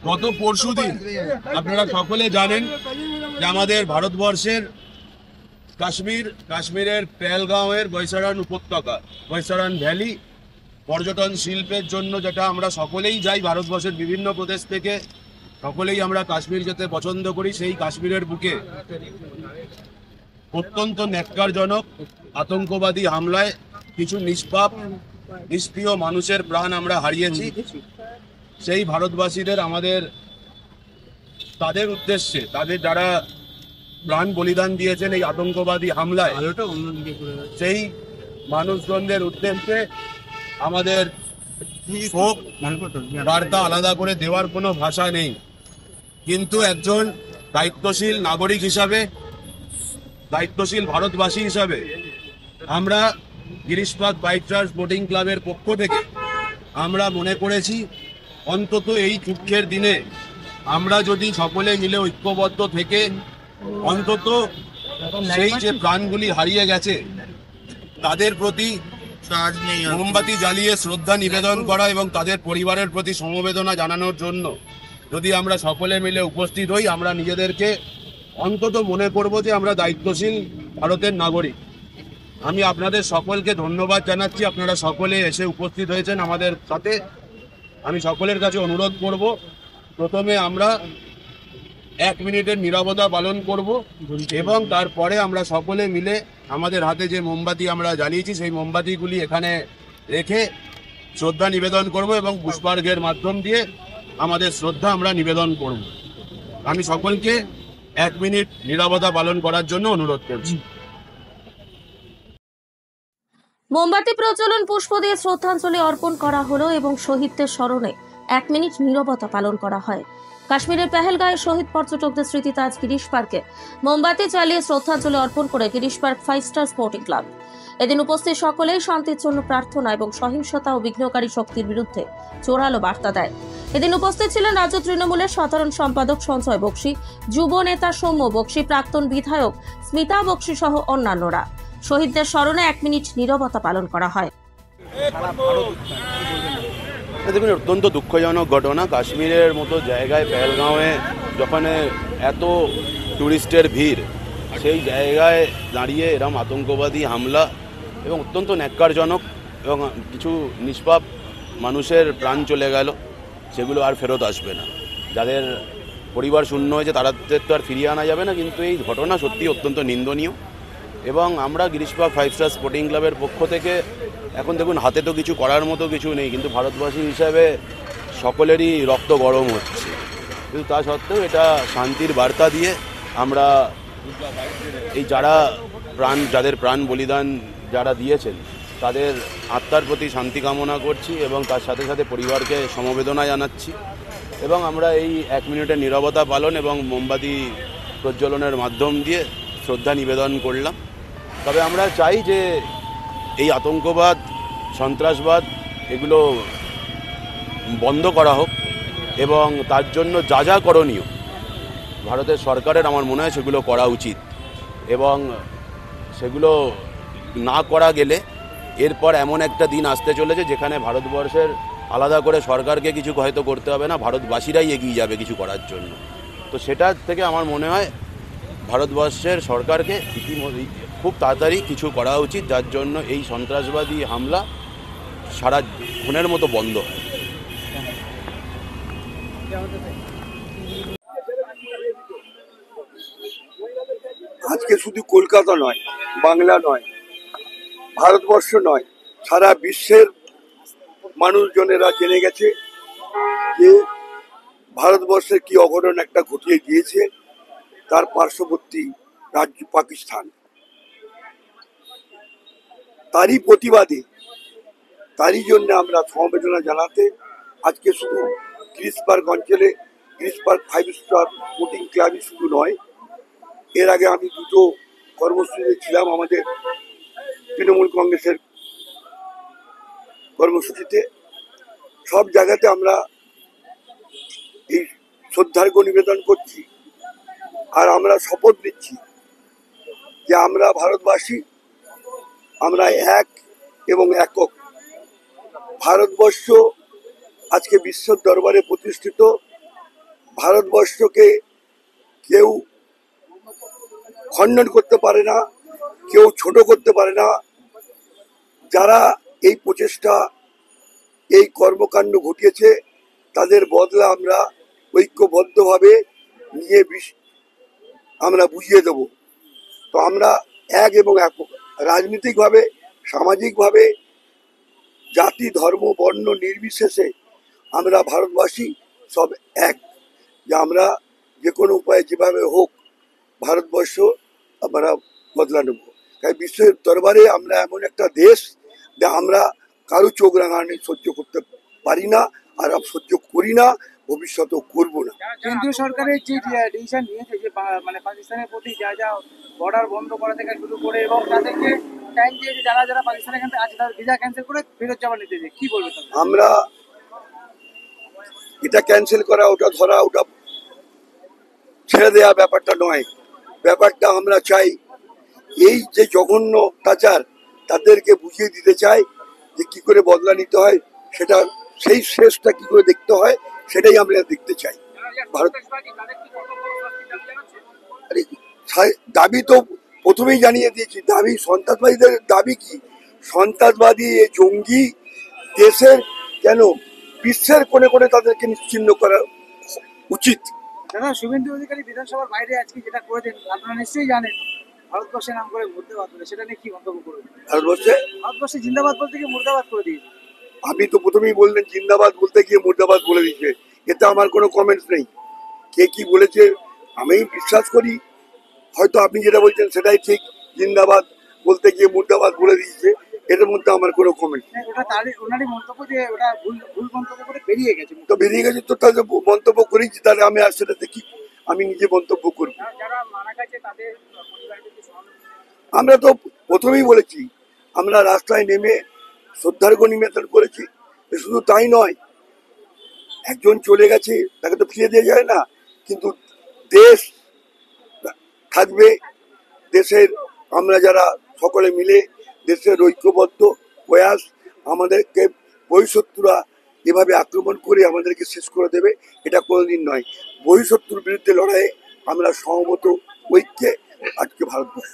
গত পরশুদিন আপনারা সকলে জানেন যে আমাদের ভারতবর্ষের কাশ্মীরের পেহেলগাঁওয়ের বৈশারান উপত্যকা, বৈশারান ভ্যালি পর্যটন শিল্পের জন্য, যেটা আমরা সকলেই যাই ভারতবর্ষের বিভিন্ন প্রদেশ থেকে, সকলেই আমরা কাশ্মীর যেতে পছন্দ করি। সেই কাশ্মীরের বুকে অত্যন্ত ন্যক্কারজনক আতঙ্কবাদী হামলায় কিছু নিষ্পাপ নিষ্ক্রিয় মানুষের প্রাণ আমরা হারিয়েছি। সেই ভারতবাসীদের তাদের উদ্দেশ্যে, তাদের যারা প্রাণ বলিদান দিয়েছেন এই আতঙ্কবাদী হামলায়, সেই মানুষজনদের উদ্দেশ্যে আমাদের শোক বার্তা আলাদা করে দেওয়ার কোনো ভাষা নেই। কিন্তু একজন দায়িত্বশীল নাগরিক হিসাবে, দায়িত্বশীল ভারতবাসী হিসাবে আমরা গিরিশপাদ বাইচার্স বোটিং ক্লাবের পক্ষ থেকে আমরা মনে করেছি অন্তত এই দুঃখের দিনে আমরা যদি সকলে মিলে ঐক্যবদ্ধ থেকে অন্তত সেই যে প্রাণগুলি হারিয়ে গেছে তাদের প্রতি মোমবাতি জ্বালিয়ে শ্রদ্ধা নিবেদন করা এবং তাদের পরিবারের প্রতি সমবেদনা জানানোর জন্য যদি আমরা সকলে মিলে উপস্থিত হই, আমরা নিজেদেরকে অন্তত মনে করব যে আমরা দায়িত্বশীল ভারতের নাগরিক। আমি আপনাদের সকলকে ধন্যবাদ জানাচ্ছি, আপনারা সকলে এসে উপস্থিত হয়েছেন আমাদের সাথে। আমি সকলের কাছে অনুরোধ করব, প্রথমে আমরা 1 মিনিটের নীরবতা পালন করব এবং তারপরে আমরা সকলে মিলে আমাদের হাতে যে মোমবাতি আমরা জ্বালিয়েছি সেই মোমবাতিগুলি এখানে রেখে শ্রদ্ধা নিবেদন করব এবং পুষ্পার্ঘ্যের মাধ্যম দিয়ে আমাদের শ্রদ্ধা আমরা নিবেদন করব। আমি সকলকে 1 মিনিট নীরবতা পালন করার জন্য অনুরোধ করছি। মোমবাতি প্রজ্বলন, পুষ্প দিয়ে শ্রদ্ধাঞ্জলি অর্পণ করা হলো এবং শহীদদের স্মরণে 1 মিনিট নীরবতা পালন করা হয়। কাশ্মীরের পেহেলগাঁয়ে শহীদ পর্যটকদের স্মৃতিতে আজ গিরিশ পার্কে মোমবাতি জ্বালিয়ে শ্রদ্ধাঞ্জলি অর্পণ করে Girish park 5 star sporting club. এদিন উপস্থিত সকলেই শান্তির জন্য প্রার্থনা এবং সহিংসতা ও বিঘ্নকারী শক্তির বিরুদ্ধে জোরালো বার্তা দেয়। এদিন উপস্থিত ছিলেন রাজ্য তৃণমূলের সাধারণ সম্পাদক সঞ্জয় বক্সি, যুব নেতা সৌম্য বক্সি, প্রাক্তন বিধায়ক স্মিতা বক্সি সহ অন্যান্যরা। শহীদদের স্মরণে 1 মিনিট নীরবতা পালন করা হয়। দেখুন, অত্যন্ত দুঃখজনক ঘটনা। কাশ্মীরের মতো জায়গায় পেহেলগাঁওয়ে যখন এত টুরিস্টের ভিড়, সেই জায়গায় দাঁড়িয়ে এরম আতঙ্কবাদী হামলা এবং অত্যন্ত ন্যক্কারজনক, এবং কিছু নিষ্পাপ মানুষের প্রাণ চলে গেল, সেগুলো আর ফেরত আসবে না। যাদের পরিবার শূন্য হয়েছে তাদের তো আর ফিরিয়ে আনা যাবে না, কিন্তু এই ঘটনা সত্যি অত্যন্ত নিন্দনীয়। এবং আমরা গিরিশপার্ক 5 স্টার স্পোর্টিং ক্লাবের পক্ষ থেকে, এখন দেখুন হাতে তো কিছু করার মতো কিছু নেই, কিন্তু ভারতবাসী হিসাবে সকলেরই রক্ত গরম হচ্ছে। কিন্তু তা সত্ত্বেও এটা শান্তির বার্তা দিয়ে আমরা এই যাদের প্রাণ বলিদান যারা দিয়েছেন তাদের আত্মার প্রতি শান্তি কামনা করছি এবং তার সাথে সাথে পরিবারকে সমবেদনা জানাচ্ছি। এবং আমরা এই 1 মিনিটের নীরবতা পালন এবং মোমবাতি প্রজ্বলনের মাধ্যম দিয়ে শ্রদ্ধা নিবেদন করলাম। তবে আমরা চাই যে এই আতঙ্কবাদ, সন্ত্রাসবাদ এগুলো বন্ধ করা হোক এবং তার জন্য যা যা করণীয় ভারতের সরকারের আমার মনে হয় সেগুলো করা উচিত। এবং সেগুলো না করা গেলে এরপর এমন একটা দিন আসতে চলেছে যেখানে ভারতবর্ষের আলাদা করে সরকারকে কিছু হয়তো করতে হবে না, ভারতবাসীরাই এগিয়ে যাবে কিছু করার জন্য। তো সেটার থেকে আমার মনে হয় ভারতবর্ষের সরকারকে খুব তাড়াতাড়ি কিছু করা উচিত, যার জন্য এই সন্ত্রাসবাদী হামলা সারা খুনের মতো বন্ধ হয়। আজকে শুধু কলকাতা নয়, বাংলা নয়, ভারতবর্ষ নয়, সারা বিশ্বের মানুষজনেরা জেনে গেছে যে ভারতবর্ষের কি অঘটন একটা ঘটিয়ে গিয়েছে তার পার্শ্ববর্তী রাজ্য পাকিস্তান। তারই প্রতিবাদে, তারই জন্য আমরা সমবেদনা জানাতে আজকে শুধু গিরিশ পার্ক অঞ্চলে গিরিশ পার্ক 5 স্টার স্পোর্টিং ক্লাবই শুধু নয়, এর আগে আমি 2টো কর্মসূচিতে ছিলাম আমাদের তৃণমূল কংগ্রেসের কর্মসূচিতে। সব জায়গাতে আমরা এই শ্রদ্ধার্ঘ্য নিবেদন করছি আর আমরা শপথ নিচ্ছি যে আমরা ভারতবাসী, আমরা এক এবং একক। ভারতবর্ষ আজকে বিশ্বের দরবারে প্রতিষ্ঠিত। ভারতবর্ষকে কেউ খণ্ডন করতে পারে না, কেউ ছোট করতে পারে না। যারা এই প্রচেষ্টা, এই কর্মকাণ্ড ঘটিয়েছে, তাদের বদলা আমরা ঐক্যবদ্ধভাবে নিয়ে আমরা বুঝিয়ে দেব। তো আমরা এক এবং একক, রাজনৈতিকভাবে, সামাজিকভাবে, জাতি, ধর্ম, বর্ণ নির্বিশেষে আমরা ভারতবাসী সব এক, যে আমরা যে কোনো উপায়ে যেভাবে হোক ভারতবর্ষ আমরা বদলা নেব। তাই বিশ্বের দরবারে আমরা এমন একটা দেশ যে আমরা কারো চোখ রাঙানি সহ্য করতে পারি না, আর সহ্য করি না, ভবিষ্যতেও করব না। কেন্দ্রীয় সরকারের যে ডিসিশন নিয়েছে যে মানে পাকিস্তানের প্রতি যা যা বর্ডার বন্ধ করা থেকে শুরু করে এবং তাদেরকে টাইম দিয়েছে যারা যারা পাকিস্তানের এখান থেকে আছে তাদের ভিসা ক্যান্সেল করে ফেরত যাওয়ার নির্দেশ কি বলবে তাহলে? আমরা এটা ক্যান্সেল করা, ওটা ধরা, ওটা ছেড়ে দেওয়া ব্যাপারটা নয়। ব্যাপারটা আমরা চাই এই যে জঘন্য অত্যাচার, তাদেরকে বুঝিয়ে দিতে চাই যে কি করে বদলা নিতে হয়, সেটা সেই শেষটা কি করে দেখতে হয়, সেটাই আমরা দেখতে চাই। ভারত দাবি তো প্রথমেই জানিয়ে দিয়েছি। দাবি সন্ত্রাসবাদীদের দাবি কি? সন্ত্রাসবাদী, জঙ্গি, দেশের কেন বিশ্বের কোণে কোণে তাদেরকে নিশ্চিহ্ন করা উচিত। দাদা, শুভেন্দু অধিকারী বিধানসভার বাইরে আজকে যেটা করেছেন আপনারা নিশ্চয়ই জানেন, ভারতবর্ষের নাম করে মুর্দাবাদ বলে, সেটা নিয়ে কি মন্তব্য করবেন? ভারতবর্ষে জিন্দাবাদ বলতে গিয়ে মুর্দাবাদ করে দিয়েছে। আমি তো প্রথমেই বললেন জিন্দাবাদ বলতে গিয়ে মুর্দাবাদ বলে দিচ্ছে, এতে আমার কোনো কমেন্টস নেই। কে কি বলেছে আমি বিশ্বাস করি, হয়তো আপনি যেটা বলছেন সেটাই ঠিক, জিন্দাবাদ বলতে গিয়ে মুর্দাবাদ বলে দিয়েছে, এর মধ্যে আমার কোনো কমেন্ট নেই। ওটা ওনারই মন্তব্য যে ওটা ভুল মন্তব্য করে বেরিয়ে গেছে। তো বেরিয়ে গেছে, তো তাদের মন্তব্য করেছি, তাহলে আমি আর সেটাতে কি আমি নিজে মন্তব্য করব? যারা মারা গেছে তাদের আমরা তো প্রথমেই বলেছি, আমরা রাস্তায় নেমে শ্রদ্ধার্ঘ্য নিবেদন করেছি। শুধু তাই নয়, একজন চলে গেছে তাকে তো ফিরে দিয়ে যায় না, কিন্তু দেশ থাকবে। দেশের আমরা যারা সকলে মিলে দেশের ঐক্যবদ্ধ প্রয়াস, আমাদেরকে বহিঃশত্রুরা এভাবে আক্রমণ করে আমাদেরকে শেষ করে দেবে, এটা কোনোদিন নয়। বহিঃশত্রুর বিরুদ্ধে লড়াইয়ে আমরা সহমত, ঐক্যে আজকে ভারতবর্ষ।